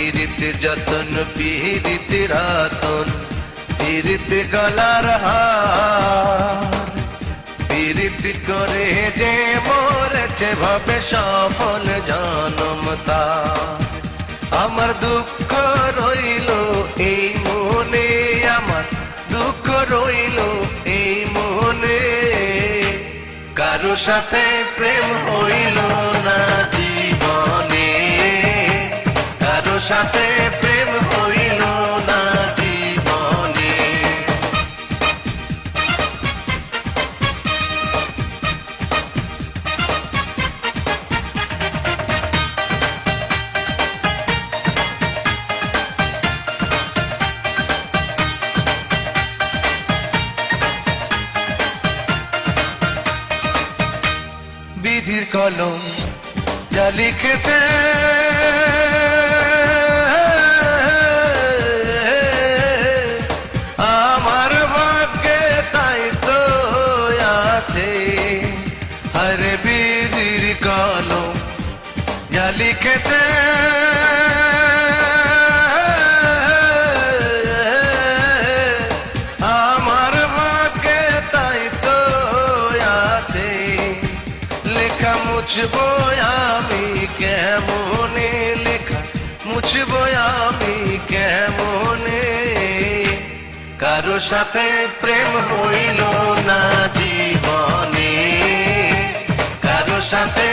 পীড়িত যতন পীড়িত রাতন পীড়িত গলার হার পীড়িত করে যে মরেছে ভাবে সফল জনম তার। আমার দুঃখ রইল এই মনে, আমার দুঃখ রইল এই মনে, কারো সাথে প্রেম হইল না জীবনে, কারো সাথে প্রেম হইল না জীবনে। বিধির কলম যা লিখেছে আমার ভাগ্যে তাই তো আছে। আরে বিধির কলম যা লিখেছে আমার ভাগ্যে তাই তো আছে। লেখা মুছবো আমি কেমনে, লেখা মুছবো আমি কেমনে, কারো সাথে প্রেম হইল না জীবনে, কারো সাথে